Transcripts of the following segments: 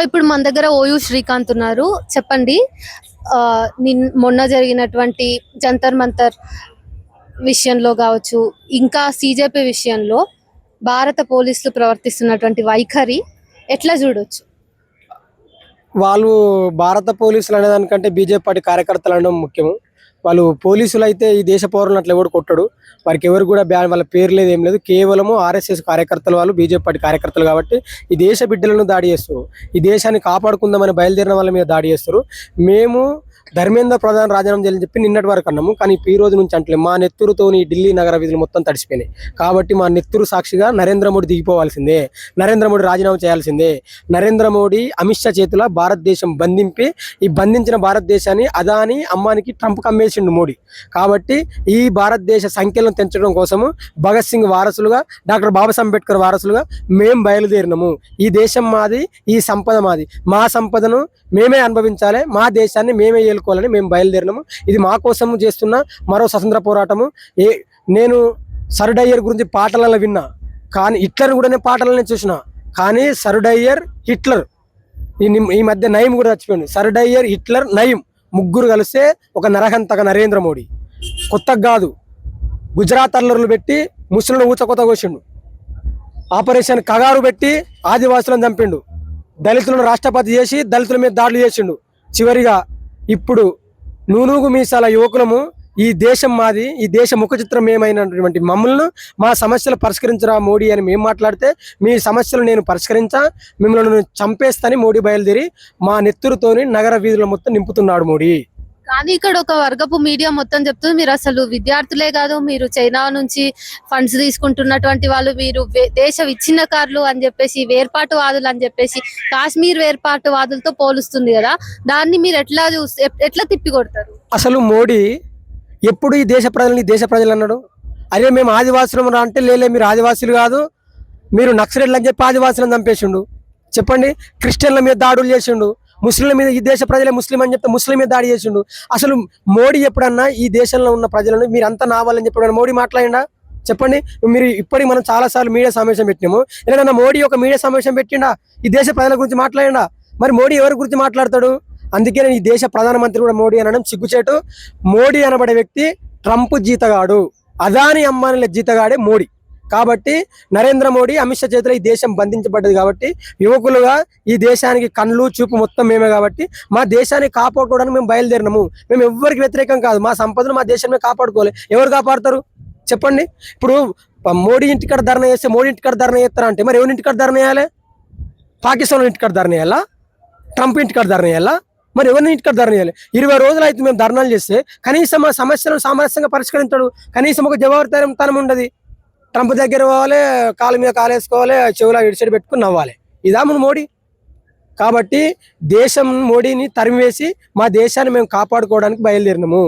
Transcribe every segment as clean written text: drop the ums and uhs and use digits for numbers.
ఇప్పుడు మన దగ్గర ఓయూ శ్రీకాంత్ ఉన్నారు. చెప్పండి, మొన్న జరిగినటువంటి జంతర్ మంతర్ విషయంలో కావచ్చు, ఇంకా సీజేపీ విషయంలో భారత పోలీసులు ప్రవర్తిస్తున్నటువంటి వైఖరి ఎట్లా చూడొచ్చు? వాళ్ళు భారత పోలీసులు అనేదానికంటే బీజేపీ పార్టీ కార్యకర్తలు అనడం ముఖ్యము. వాళ్ళు పోలీసులు అయితే ఈ దేశ పౌరులను అట్లా ఎవడు కొట్టడు. వారికి ఎవరు కూడా వాళ్ళ పేరు లేదు, ఏం లేదు. కేవలము ఆర్ఎస్ఎస్ కార్యకర్తలు, వాళ్ళు బీజేపీ పార్టీ కార్యకర్తలు కాబట్టి ఈ దేశ బిడ్డలను దాడి చేస్తారు. ఈ దేశాన్ని కాపాడుకుందామని బయలుదేరిన వాళ్ళ మీద దాడి చేస్తారు. మేము ధర్మేంద్ర ప్రధాన్ రాజీనామా చేయాలని చెప్పి నిన్నటి వరకు అన్నాము, కానీ ఈ రోజు నుంచి అంటే మా నెత్తురుతోని ఢిల్లీ నగర వీధులు మొత్తం తడిసిపోయినాయి. కాబట్టి మా నెత్తురు సాక్షిగా నరేంద్ర మోడీ దిగిపోవాల్సిందే, నరేంద్ర మోడీ రాజీనామా చేయాల్సిందే. నరేంద్ర మోడీ అమిత్ షా చేతుల భారతదేశం బంధింపి ఈ బంధించిన భారతదేశాన్ని అదాని అమ్మానికి ట్రంప్ అమ్మేసిండు మోడీ. కాబట్టి ఈ భారతదేశ సంఖ్యలను తెంచడం కోసము భగత్ సింగ్ వారసులుగా, డాక్టర్ బాబాసాహెబ్ అంబేద్కర్ వారసులుగా మేము బయలుదేరినాము. ఈ దేశం మాది, ఈ సంపద మాది, మా సంపదను మేమే అనుభవించాలి, మా దేశాన్ని మేమే ఏలుకోవాలని మేము బయలుదేరినాము. ఇది మా కోసం చేస్తున్న మరో స్వతంత్ర పోరాటము. నేను సర్డయ్యర్ గురించి పాటలలో విన్నా, కానీ హిట్లర్ కూడా నేను పాటలనే చూసిన. కానీ సర్డయ్యర్, హిట్లర్, ఈ మధ్య నయీం కూడా చచ్చిపోయింది. సర్డయ్యర్, హిట్లర్, నయీం ముగ్గురు కలిస్తే ఒక నరహంతక నరేంద్ర మోడీ. కొత్తగా కాదు, గుజరాత్ అల్లర్లు పెట్టి ముస్లింలు ఊచకొత్త కోసిండు. ఆపరేషన్ కగారు పెట్టి ఆదివాసులను చంపిండు. దళితులను రాష్ట్రపతి చేసి దళితుల మీద దాడులు చేసిండు. చివరిగా ఇప్పుడు నూనూగు మీసాల యువకులము ఈ దేశం మాది, ఈ దేశ ముఖ చిత్రం ఏమైనటువంటి మమ్మల్ని మా సమస్యలు పరిష్కరించరా మోడీ అని మేము మాట్లాడితే, మీ సమస్యలు నేను పరిష్కరించా, మిమ్మల్ని చంపేస్తాని మోడీ బయలుదేరి మా నెత్తురుతోని నగర వీధులు మొత్తం నింపుతున్నాడు మోడీ. కానీ ఇక్కడ ఒక వర్గపు మీడియా మొత్తం చెప్తుంది, మీరు అసలు విద్యార్థులే కాదు, మీరు చైనా నుంచి ఫండ్స్ తీసుకుంటున్నటువంటి వాళ్ళు, మీరు దేశ విచ్ఛిన్నకారులు అని చెప్పేసి, వేర్పాటువాదులు అని చెప్పేసి కాశ్మీర్ వేర్పాటువాదులతో పోలుస్తుంది కదా. దాన్ని మీరు ఎట్లా తిప్పి కొడతారు? అసలు మోడీ ఎప్పుడు ఈ దేశ ప్రజలు అన్నాడు? అరే మేము ఆదివాసులు రా అంటే, లేలే మీరు ఆదివాసులు కాదు, మీరు నక్సలైట్లు అని చెప్పి ఆదివాసులను చంపేసిండు. చెప్పండి, క్రిస్టియన్ల మీద దాడులు చేసిండు, ముస్లింల మీద, ఈ దేశ ప్రజలే ముస్లిం అని చెప్తే ముస్లిం మీద దాడి చేసిండు. అసలు మోడీ ఎప్పుడన్నా ఈ దేశంలో ఉన్న ప్రజలను మీరంతా నావాలని చెప్పి మోడీ మాట్లాడిండా? చెప్పండి. మీరు ఇప్పటికి మనం చాలాసార్లు మీడియా సమావేశం పెట్టినాము, ఎందుకంటే మోడీ ఒక మీడియా సమావేశం పెట్టిండా? ఈ దేశ ప్రజల గురించి మాట్లాడిండా? మరి మోడీ ఎవరి గురించి మాట్లాడతాడు? అందుకే నేను ఈ దేశ ప్రధానమంత్రి కూడా మోడీ అనడం సిగ్గుచేటు. మోడీ అనబడే వ్యక్తి ట్రంప్ జీతగాడు, అదాని అంబానీల జీతగాడే మోడీ. కాబట్టి నరేంద్ర మోడీ, అమిత్ షా చేతిలో ఈ దేశం బంధించబడ్డది. కాబట్టి యువకులుగా ఈ దేశానికి కళ్ళు చూపు మొత్తం మేమే. కాబట్టి మా దేశాన్ని కాపాడుకోవడానికి మేము బయలుదేరినాము. మేము ఎవరికి వ్యతిరేకం కాదు, మా సంపదను మా దేశమే కాపాడుకోవాలి. ఎవరు కాపాడతారు చెప్పండి? ఇప్పుడు మోడీ ఇంటికాడ ధర్నా చేస్తే మోడీ ఇంటికాడ ధర్నా చేస్తారా అంటే, మరి ఎవరి ఇంటికాడ ధర్నా చేయాలి? పాకిస్తాన్ ఇంటికాడ ధర్నా చేయాలా? ట్రంప్ ఇంటికాడ ధర్నా చేయాలా? మరి ఎవరిని ఇంటికాడ ధర్నా చేయాలి? 20 రోజులు అయితే మేము ధర్నాలు చేస్తే కనీసం మా సమస్యలను సామరస్యంగా పరిష్కరించాడు, కనీసం ఒక జవాబుదారీతనం ఉండదు. ట్రంప్ దగ్గర పోవాలి, కాలు మీద కాలేసుకోవాలి, చెవులా ఇడిసెడి పెట్టుకుని నవ్వాలి. ఇదా మన మోడీ? కాబట్టి దేశం మోడీని తరిమివేసి మా దేశాన్ని మేము కాపాడుకోవడానికి బయలుదేరినాము.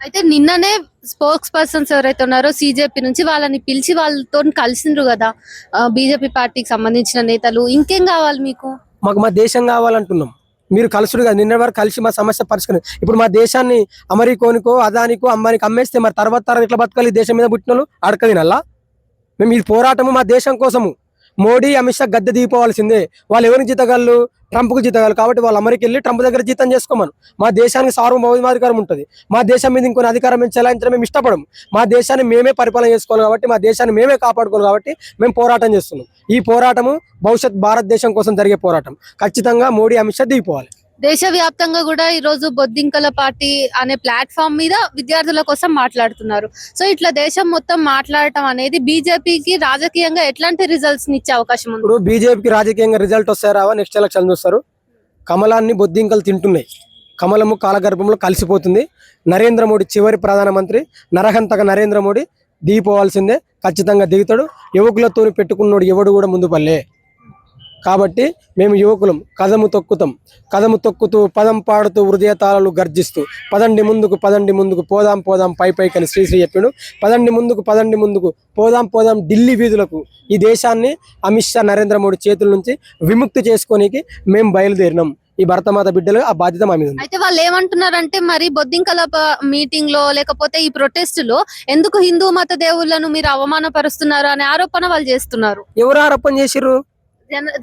అయితే నిన్ననే స్పోక్స్ పర్సన్స్ ఎవరైతే ఉన్నారో సీజేపీ నుంచి, వాళ్ళని పిలిచి వాళ్ళతో కలిసిండ్రు కదా బీజేపీ పార్టీకి సంబంధించిన నేతలు. ఇంకేం కావాలి మీకు? మాకు మా దేశం కావాలంటున్నాం. మీరు కలుసుడు కదా, నిన్న వరకు కలిసి మా సమస్య పరిష్కరించారు. ఇప్పుడు మా దేశాన్ని అమెరికానికో, అదానికో, అంబానికి అమ్మేస్తే మరి తర్వాత తరం ఎట్లా బతకాలి? దేశం మీద పుట్టిన వాళ్ళు అడకదినల్లా. మేము ఈ పోరాటము మా దేశం కోసము. మోడీ, అమిత్ షా గద్దె దిగిపోవాల్సిందే. వాళ్ళు ఎవరికి జీతగాళ్ళు? ట్రంప్కు జీతగాళ్ళు. కాబట్టి వాళ్ళు అమెరికా వెళ్ళి ట్రంప్ దగ్గర జీతం చేసుకోమను. మా దేశానికి సార్వభౌమాధికారం ఉంటుంది. మా దేశం మీద ఇంకొన్ని అధికారం మేము చెలాయించడం మేము ఇష్టపడము. మా దేశాన్ని మేమే పరిపాలన చేసుకోవాలి కాబట్టి, మా దేశాన్ని మేమే కాపాడుకోవాలి కాబట్టి మేము పోరాటం చేస్తున్నాం. ఈ పోరాటము భవిష్యత్ భారతదేశం కోసం జరిగే పోరాటం. ఖచ్చితంగా మోడీ, అమిత్ షా దిగిపోవాలి. దేశవ్యాప్తంగా కూడా ఈ రోజు బొద్దింకల పార్టీ అనే ప్లాట్ఫామ్ మీద విద్యార్థుల కోసం మాట్లాడుతున్నారు. సో ఇట్లా దేశం మొత్తం మాట్లాడటం అనేది బీజేపీకి రాజకీయంగా ఎట్లాంటి రిజల్ట్స్ ఇచ్చే అవకాశం ఉంది? ఇప్పుడు బీజేపీకి రాజకీయంగా రిజల్ట్ వస్తారా? నెక్స్ట్ ఎలక్షన్ చూస్తారు. కమలాన్ని బొద్దింకలు తింటున్నాయి. కమలము కాలగర్భంలో కలిసిపోతుంది. నరేంద్ర మోడీ చివరి ప్రధానమంత్రి, నరహంతక నరేంద్ర మోడీ దిగిపోవాల్సిందే. ఖచ్చితంగా దిగుతాడు. యువకులతో పెట్టుకున్నాడు ఎవడు కూడా ముందు పల్లె. కాబట్టి మేము యువకులం కదము తొక్కుతూ పదం పాడుతూ హృదయతాళాలు గర్జిస్తూ పదండి ముందుకు పోదాం పైకని శ్రీశ్రీ చెప్పాడు. పదండి ముందుకు పోదాం ఢిల్లీ వీధులకు. ఈ దేశాన్ని అమిత్ షా, నరేంద్ర మోడీ చేతుల నుంచి విముక్తి చేసుకోనికి మేము బయలుదేరినాం. ఈ భరతమాత బిడ్డలు ఆ బాధ్యత మా మీద ఉంది. అయితే వాళ్ళు ఏమంటున్నారంటే, మరి బొద్దింకల మీటింగ్ లో లేకపోతే ఈ ప్రొటెస్ట్ లో ఎందుకు హిందూ మత దేవుళ్లను మీరు అవమానపరుస్తున్నారు అనే ఆరోపణ వాళ్ళు చేస్తున్నారు. ఎవరు ఆరోపణ చేసిర్రు?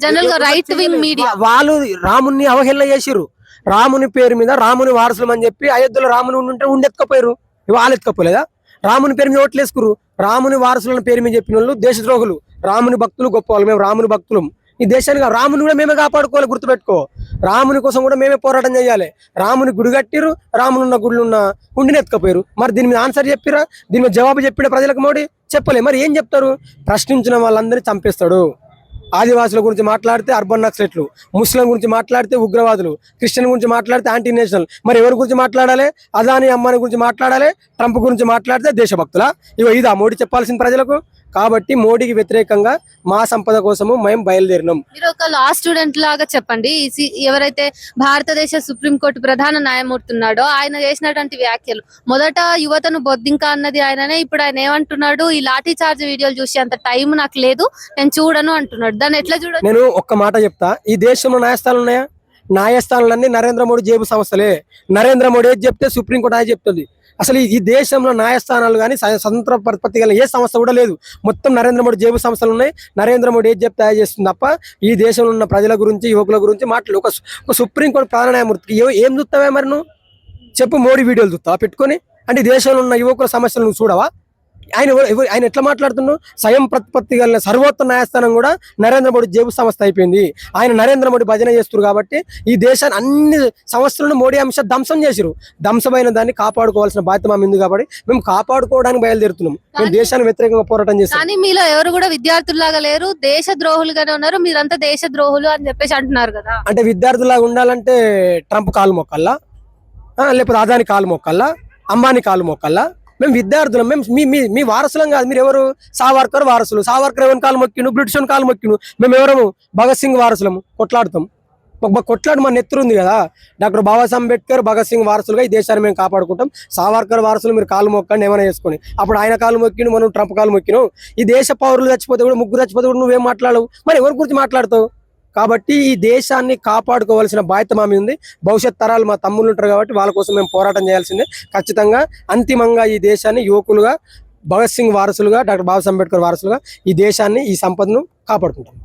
జనరల్ గా రైట్ వింగ్ మీడియా వాళ్ళు రాముని అవహేళన చేసిర్రు. రాముని పేరు మీద రాముని వారసులం అని చెప్పి అయోధ్యలో రాముని ఉంటే ఉండెత్తుకపోయారు. వాళ్ళు ఎత్తుకపోలేదా? రాముని పేరు మీద ఓట్లు వేసుకురు. రాముని వారసులను పేరు మీద చెప్పిన వాళ్ళు దేశద్రోహులు. రాముని భక్తులు గొప్ప వాళ్ళు, మేము రాముని భక్తులం. ఈ దేశానికి రాముని కూడా మేమే కాపాడుకోవాలి, గుర్తుపెట్టుకో. రాముని కోసం కూడా మేమే పోరాటం చేయాలి. రాముని గుడి కట్టిరు, రాముని ఉన్న గుళ్ళు ఉన్న ఉండిని ఎత్తుకపోయారు. మరి దీని మీద ఆన్సర్ చెప్పిరా? దీని మీద జవాబు చెప్పిన ప్రజలకు మోడీ చెప్పలే. మరి ఏం చెప్తారు? ప్రశ్నించిన వాళ్ళందరినీ చంపేస్తాడు. ఆదివాసుల గురించి మాట్లాడితే అర్బన్ నక్సలెట్లు, ముస్లిం గురించి మాట్లాడితే ఉగ్రవాదులు, క్రిస్టియన్ గురించి మాట్లాడితే యాంటీ నేషనల్. మరి ఎవరి గురించి మాట్లాడాలి? అదాని అంబానీ గురించి మాట్లాడాలి, ట్రంప్ గురించి మాట్లాడితే దేశభక్తులా? ఇదా మోడీ చెప్పాల్సిన ప్రజలకు? కాబట్టి మోడీకి వ్యతిరేకంగా మా సంపద కోసము మేము బయలుదేరినాం. మీరు ఒక లా స్టూడెంట్ లాగా చెప్పండి. ఎవరైతే భారతదేశ సుప్రీంకోర్టు ప్రధాన న్యాయమూర్తి ఉన్నాడో ఆయన చేసినటువంటి వ్యాఖ్యలు, మొదట యువతను బొద్దింక అన్నది ఆయననే. ఇప్పుడు ఆయన ఏమంటున్నాడు? ఈ లాఠీ చార్జ్ వీడియోలు చూసి అంత టైం నాకు లేదు, నేను చూడను అంటున్నాడు. దాన్ని ఎట్లా చూడ? నేను ఒక్క మాట చెప్తా. ఈ దేశంలో న్యాయస్థానాలు ఉన్నాయా? న్యాయస్థానాలన్నీ నరేంద్ర మోడీ జేబు సంస్థలే. నరేంద్ర మోడీ ఏది చెప్తే సుప్రీంకోర్టు అది చెప్తుంది. అసలు ఈ దేశంలో న్యాయస్థానాలు కానీ స్వతంత్ర ప్రతిపత్తి గల ఏ సంస్థ కూడా లేదు. మొత్తం నరేంద్ర మోడీ జేబు సంస్థలు ఉన్నాయి. నరేంద్ర మోడీ ఏది చెప్తే అది చేస్తుంది తప్ప ఈ దేశంలో ఉన్న ప్రజల గురించి, యువకుల గురించి మాట్లాడు. ఒక సుప్రీంకోర్టు ప్రధాన న్యాయమూర్తికి ఏం చూస్తావే మరి నువ్వు? చెప్పు. మోడీ వీడియోలు చూస్తావా పెట్టుకొని? అంటే ఈ దేశంలో ఉన్న యువకుల సమస్యలు నువ్వు చూడవా? ఆయన ఎట్లా మాట్లాడుతున్నావు? స్వయం ప్రతిపత్తి గల సర్వోత్తమ న్యాయస్థానం కూడా నరేంద్ర మోడీ జేబు సంస్థ అయిపోయింది. ఆయన నరేంద్ర మోడీ భజన చేస్తున్నారు కాబట్టి ఈ దేశాన్ని అన్ని సంవత్సరాలను మోడీ అంశ ధ్వంసం చేసిరు. ధ్వంసమైన దాన్ని కాపాడుకోవాల్సిన బాధ్యత మా ఉంది కాబట్టి మేము కాపాడుకోవడానికి బయలుదేరుతున్నాం. మేము దేశానికి వ్యతిరేకంగా పోరాటం చేస్తాం. కానీ మీలో ఎవరు కూడా విద్యార్థుల్లాగా లేరు, దేశ ద్రోహులుగానే ఉన్నారు. మీరంతా దేశ ద్రోహులు అని చెప్పేసి అంటున్నారు కదా. అంటే విద్యార్థులాగా ఉండాలంటే ట్రంప్ కాలు మొక్కల్లా, లేకపోతే అదాని కాలు మొక్కల్లా, అంబానీ కాలు మొక్కల్లా? మేము విద్యార్థులం. మేము మీ వారసులం కాదు. మీరు ఎవరు? సావర్కర్ వారసులు. సావర్కర్ ఎవరిని కాలు మొక్కిండు? బ్రిటిష్ కాలు మొక్కిండు. మేము ఎవరము? భగత్ సింగ్ వారసులము. కొట్లాడుతాం. కొట్లాడు మన నెత్తురు ఉంది కదా. డాక్టర్ బాబాసాహెబ్ అంబేద్కర్, భగత్ సింగ్ వారసులుగా ఈ దేశాన్ని మేము కాపాడుకుంటాం. సావర్కర్ వారసులు మీరు కాలు మొక్కండి ఏమైనా చేసుకొని. అప్పుడు ఆయన కాలు మొక్కిండు, మనం ట్రంప్ కాలు మొక్కినాం. ఈ దేశ పౌరులు చచ్చిపోతే కూడా, ముగ్గురు చచ్చిపోతే కూడా నువ్వేం మాట్లాడవు? మరి ఎవరి గురించి మాట్లాడతావు? కాబట్టి ఈ దేశాన్ని కాపాడుకోవాల్సిన బాధ్యత మా మీద ఉంది. భవిష్యత్ తరాలు మా తమ్ముళ్ళు ఉంటారు కాబట్టి వాళ్ళ కోసం మేము పోరాటం చేయాల్సిందే. ఖచ్చితంగా అంతిమంగా ఈ దేశాన్ని యువకులుగా, భగత్ సింగ్ వారసులుగా, డాక్టర్ బాబాసాహెబ్ అంబేద్కర్ వారసులుగా ఈ దేశాన్ని, ఈ సంపదను కాపాడుకుంటాం.